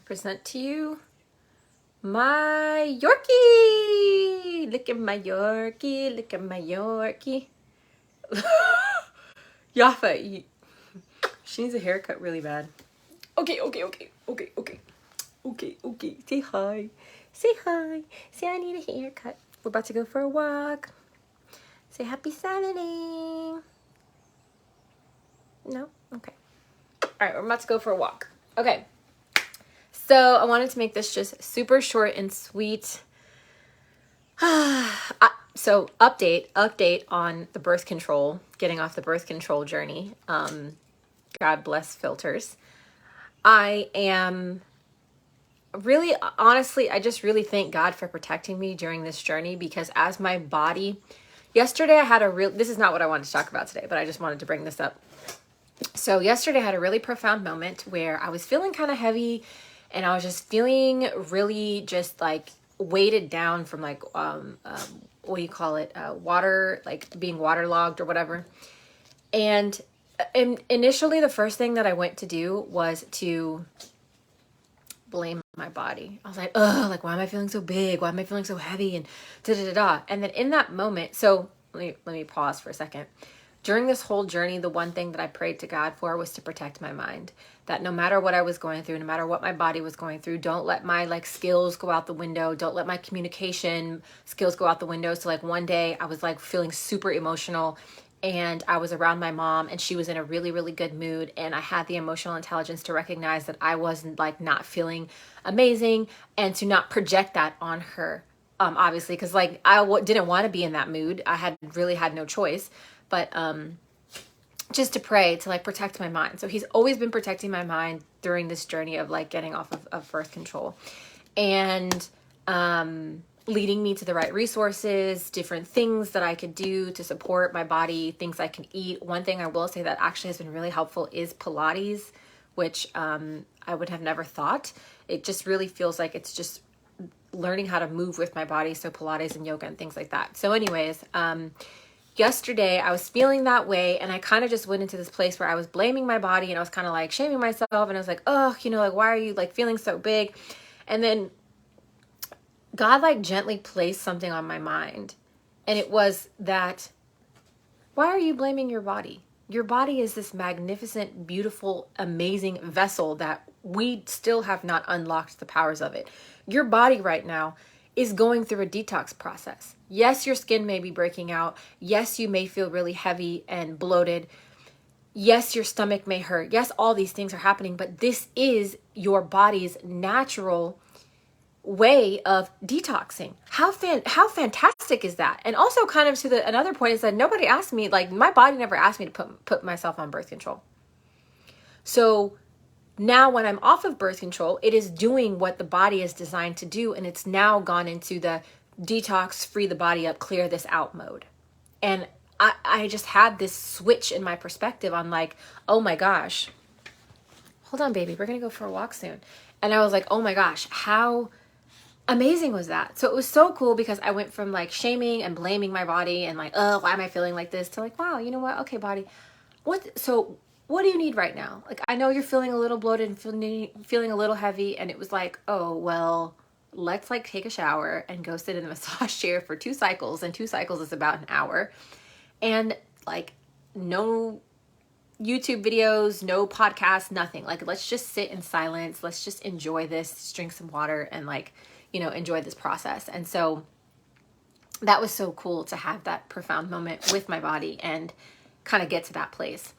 present to you my Yorkie. Look at my Yorkie. Look at my Yorkie. Yafa, she needs a haircut really bad. Okay. Say hi. Say hi. Say I need a haircut. We're about to go for a walk. Say happy Saturday. No? Okay. All right, we're about to go for a walk. Okay. So I wanted to make this just super short and sweet. So update on the birth control, getting off the birth control journey. God bless filters. I am really, honestly, I just really thank God for protecting me during this journey, because as my body, yesterday I had this is not what I wanted to talk about today, but I just wanted to bring this up. So yesterday I had a really profound moment where I was feeling kind of heavy, and I was just feeling really just like weighted down from like, what do you call it? Water, like being waterlogged or whatever. And initially the first thing that I went to do was to blame my body. I was like, oh, like, why am I feeling so big? Why am I feeling so heavy? And da-da-da-da. And then in that moment, so let me pause for a second. During this whole journey, the one thing that I prayed to God for was to protect my mind. That no matter what I was going through, no matter what my body was going through, don't let my like skills go out the window. Don't let my communication skills go out the window. So like one day I was like feeling super emotional, and I was around my mom, and she was in a really, really good mood. And I had the emotional intelligence to recognize that I wasn't like not feeling amazing, and to not project that on her. Obviously, because like I didn't want to be in that mood. I had really had no choice. But just to pray to like protect my mind. So he's always been protecting my mind during this journey of like getting off of birth control, and leading me to the right resources, different things that I could do to support my body, things I can eat. One thing I will say that actually has been really helpful is Pilates, which I would have never thought. It just really feels like it's just learning how to move with my body. So Pilates and yoga and things like that. So anyways, yesterday I was feeling that way, and I kind of just went into this place where I was blaming my body, and I was kind of like shaming myself, and I was like, oh, like, why are you like feeling so big? And then God like gently placed something on my mind, and it was that, why are you blaming your body? Your body is this magnificent, beautiful, amazing vessel that we still have not unlocked the powers of it. Your body right now is going through a detox process. Yes, your skin may be breaking out. Yes, you may feel really heavy and bloated. Yes, your stomach may hurt. Yes, all these things are happening, but this is your body's natural way of detoxing. How fantastic is that? And also kind of to another point is that nobody asked me, like my body never asked me to put myself on birth control. So now when I'm off of birth control, it is doing what the body is designed to do, and it's now gone into the detox, free the body up, clear this out mode. And I just had this switch in my perspective on like, oh my gosh, hold on, baby, we're going to go for a walk soon. And I was like, oh my gosh, how amazing was that? So it was so cool, because I went from like shaming and blaming my body and like, oh, why am I feeling like this, to like, wow, you know what? Okay, body, what do you need right now? Like, I know you're feeling a little bloated and feeling a little heavy. And it was like, oh, well, let's like take a shower and go sit in the massage chair for 2 cycles. And 2 cycles is about an hour. And like, no YouTube videos, no podcasts, nothing. Like, let's just sit in silence. Let's just enjoy this, drink some water, and like, enjoy this process. And so that was so cool to have that profound moment with my body and kind of get to that place.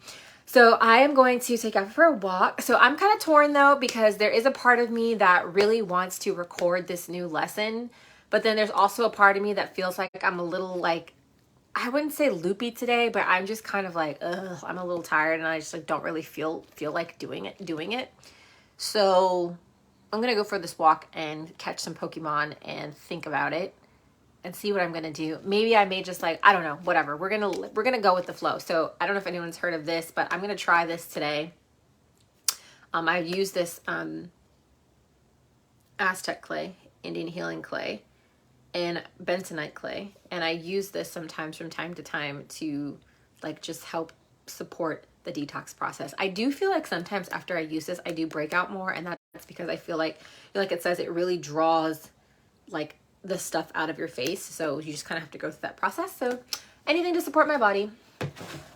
So I am going to take out for a walk. So I'm kind of torn though, because there is a part of me that really wants to record this new lesson. But then there's also a part of me that feels like I'm a little like, I wouldn't say loopy today, but I'm just kind of like, ugh, I'm a little tired, and I just like don't really feel like doing it. So I'm going to go for this walk and catch some Pokemon and think about it and see what I'm going to do. Maybe I may just like, I don't know, whatever. We're going to go with the flow. So I don't know if anyone's heard of this, but I'm going to try this today. I use this Aztec clay, Indian healing clay, and bentonite clay. And I use this sometimes from time to time to like just help support the detox process. I do feel like sometimes after I use this, I do break out more, and that's because I feel like it says it really draws like the stuff out of your face. So you just kind of have to go through that process. So anything to support my body.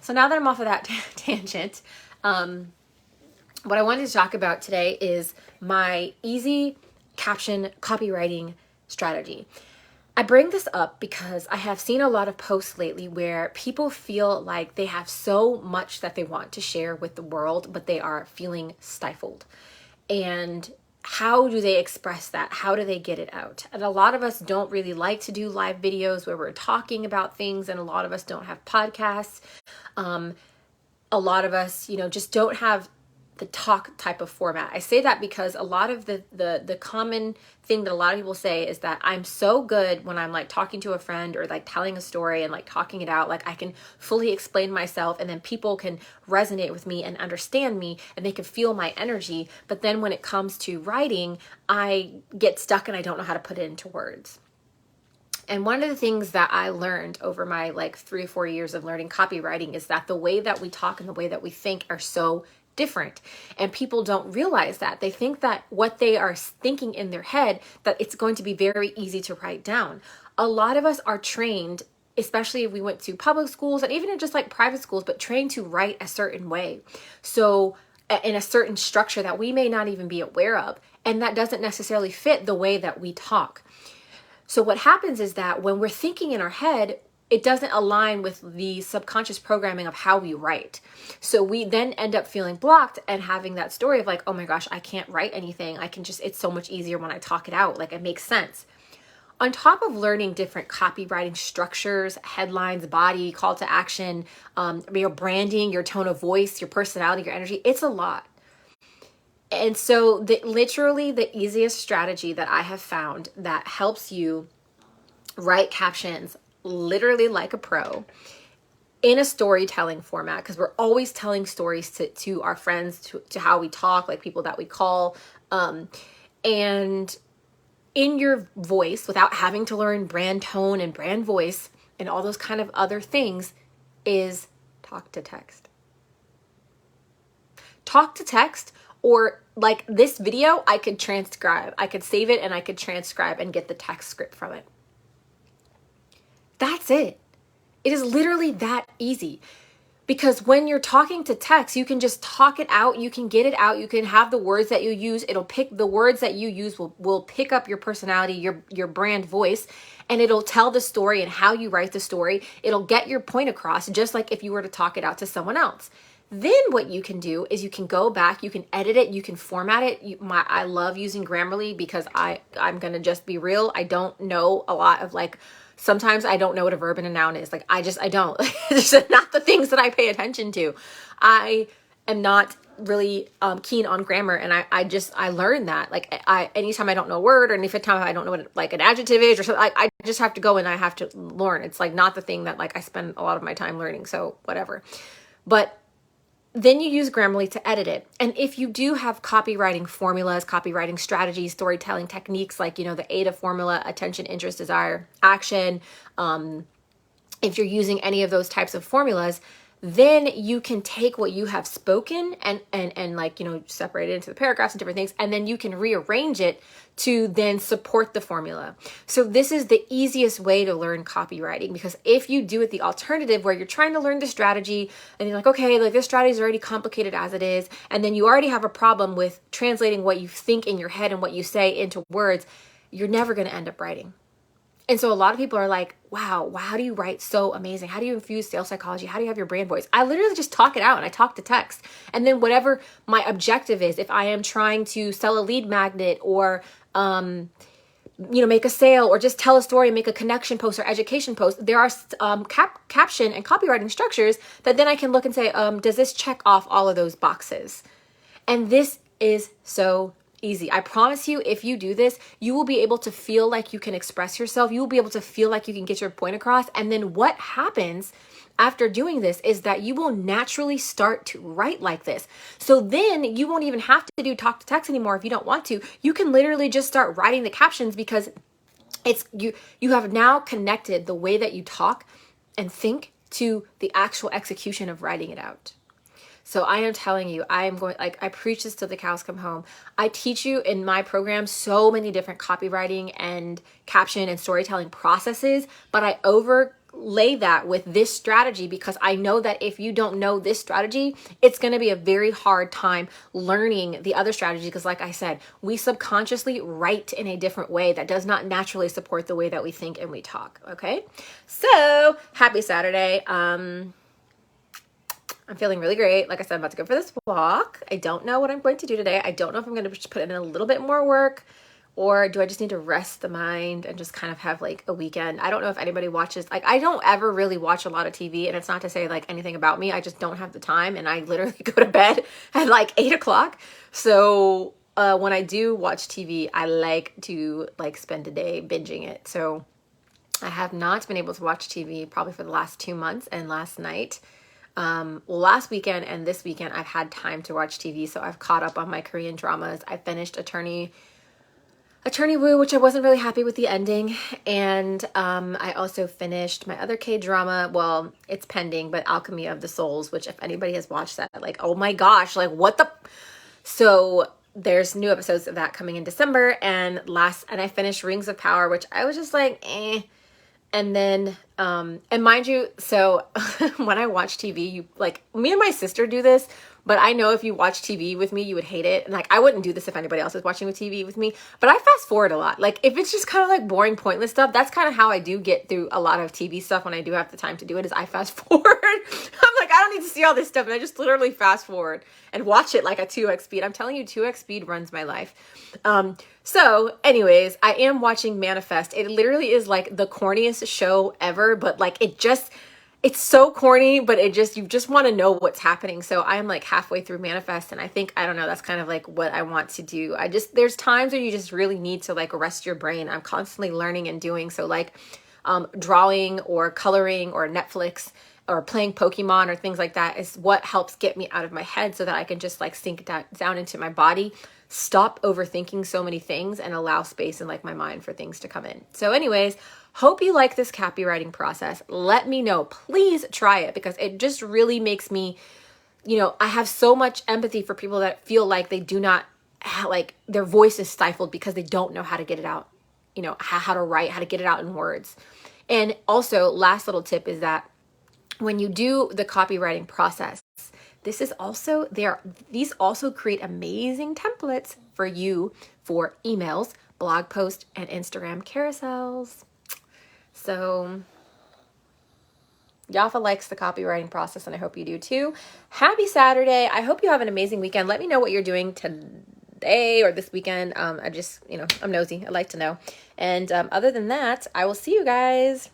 So now that I'm off of that tangent, what I wanted to talk about today is my easy caption copywriting strategy. I bring this up because I have seen a lot of posts lately where people feel like they have so much that they want to share with the world, but they are feeling stifled. And how do they express that? How do they get it out? And a lot of us don't really like to do live videos where we're talking about things, and a lot of us don't have podcasts. A lot of us, just don't have the talk type of format. I say that because a lot of the common thing that a lot of people say is that I'm so good when I'm like talking to a friend or like telling a story and like talking it out, like I can fully explain myself and then people can resonate with me and understand me and they can feel my energy. But then when it comes to writing, I get stuck and I don't know how to put it into words. And one of the things that I learned over my like 3 or 4 years of learning copywriting is that the way that we talk and the way that we think are so different. And people don't realize that. They think that what they are thinking in their head, that it's going to be very easy to write down. A lot of us are trained, especially if we went to public schools and even in just like private schools, but trained to write a certain way. So in a certain structure that we may not even be aware of. And that doesn't necessarily fit the way that we talk. So what happens is that when we're thinking in our head, it doesn't align with the subconscious programming of how we write. So we then end up feeling blocked and having that story of like, oh my gosh, I can't write anything. It's so much easier when I talk it out. Like it makes sense. On top of learning different copywriting structures, headlines, body, call to action, your branding, your tone of voice, your personality, your energy, it's a lot. And so literally the easiest strategy that I have found that helps you write captions literally like a pro in a storytelling format, because we're always telling stories to our friends, to how we talk, like people that we call, and in your voice without having to learn brand tone and brand voice and all those kind of other things is talk to text. Talk to text, or like this video, I could transcribe. I could save it and I could transcribe and get the text script from it. That's it. It is literally that easy. Because when you're talking to text, you can just talk it out. You can get it out. You can have the words that you use. It'll pick the words that you use will pick up your personality, your brand voice, and it'll tell the story and how you write the story. It'll get your point across, just like if you were to talk it out to someone else. Then what you can do is you can go back, you can edit it, you can format it. I love using Grammarly because I'm going to just be real. I don't know a lot of sometimes I don't know what a verb and a noun is. I don't. It's just not the things that I pay attention to. I am not really keen on grammar, and I learned that. Anytime I don't know a word, or anytime I don't know what an adjective is or something, I just have to go and I have to learn. It's not the thing that I spend a lot of my time learning. So whatever. But then you use Grammarly to edit it. And if you do have copywriting formulas, copywriting strategies, storytelling techniques, the AIDA formula, attention, interest, desire, action, if you're using any of those types of formulas, then you can take what you have spoken and separate it into the paragraphs and different things, and then you can rearrange it to then support the formula. So this is the easiest way to learn copywriting, because if you do it the alternative where you're trying to learn the strategy and you're okay, this strategy is already complicated as it is, and then you already have a problem with translating what you think in your head and what you say into words, you're never going to end up writing. And so a lot of people are like, wow, how do you write so amazing? How do you infuse sales psychology? How do you have your brand voice? I literally just talk it out and I talk to text. And then whatever my objective is, if I am trying to sell a lead magnet or, make a sale or just tell a story and make a connection post or education post, there are caption and copywriting structures that then I can look and say, does this check off all of those boxes? And this is so easy. I promise you, if you do this, you will be able to feel like you can express yourself. You will be able to feel like you can get your point across. And then what happens after doing this is that you will naturally start to write like this. So then you won't even have to do talk to text anymore if you don't want to. You can literally just start writing the captions, because it's you have now connected the way that you talk and think to the actual execution of writing it out. So I am telling you, I am going, like, I preach this till the cows come home. I teach you in my program so many different copywriting and caption and storytelling processes, but I overlay that with this strategy because I know that if you don't know this strategy, it's going to be a very hard time learning the other strategy because, like I said, we subconsciously write in a different way that does not naturally support the way that we think and we talk. Okay, so happy Saturday. I'm feeling really great. Like I said, I'm about to go for this walk. I don't know what I'm going to do today. I don't know if I'm going to put in a little bit more work or do I just need to rest the mind and just kind of have like a weekend. I don't know if anybody watches, like I don't ever really watch a lot of TV, and it's not to say like anything about me. I just don't have the time, and I literally go to bed at like 8 o'clock. So when I do watch TV, I like to like spend a day binging it. So I have not been able to watch TV probably for the last 2 months, and last night, last weekend and this weekend, I've had time to watch TV. So I've caught up on my Korean dramas. I finished Attorney Woo, which I wasn't really happy with the ending. And I also finished my other K-drama. Well, it's pending, but Alchemy of the Souls, which if anybody has watched that, like, oh my gosh, like what the... So there's new episodes of that coming in December. And I finished Rings of Power, which I was just like, eh. And then, and mind you, so when I watch TV, you like, me and my sister do this, but I know if you watch TV with me, you would hate it. And like, I wouldn't do this if anybody else was watching with TV with me, but I fast forward a lot. Like if it's just kind of like boring, pointless stuff, that's kind of how I do get through a lot of TV stuff when I do have the time to do it, is I fast forward. I'm like, I don't need to see all this stuff. And I just literally fast forward and watch it like a 2x speed. I'm telling you, 2x speed runs my life. So anyways, I am watching Manifest. It literally is like the corniest show ever, but like it's so corny, but you just want to know what's happening. So I'm like halfway through Manifest, and I think, I don't know, that's kind of like what I want to do. There's times where you just really need to like rest your brain. I'm constantly learning and doing. So like drawing or coloring or Netflix or playing Pokemon or things like that is what helps get me out of my head so that I can just like sink down into my body, stop overthinking so many things, and allow space in like my mind for things to come in. So anyways, hope you like this copywriting process. Let me know. Please try it because it just really makes me, I have so much empathy for people that feel like they do not, like their voice is stifled because they don't know how to get it out, how to write, how to get it out in words. And also, last little tip is that when you do the copywriting process, these also create amazing templates for you for emails, blog posts, and Instagram carousels. So Yafa likes the copywriting process, and I hope you do too. Happy Saturday. I hope you have an amazing weekend. Let me know what you're doing today or this weekend. I just, I'm nosy. I like to know. And other than that, I will see you guys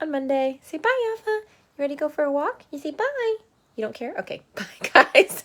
on Monday. Say bye, Yafa. You ready to go for a walk? You say bye. You don't care? Okay. Bye, guys.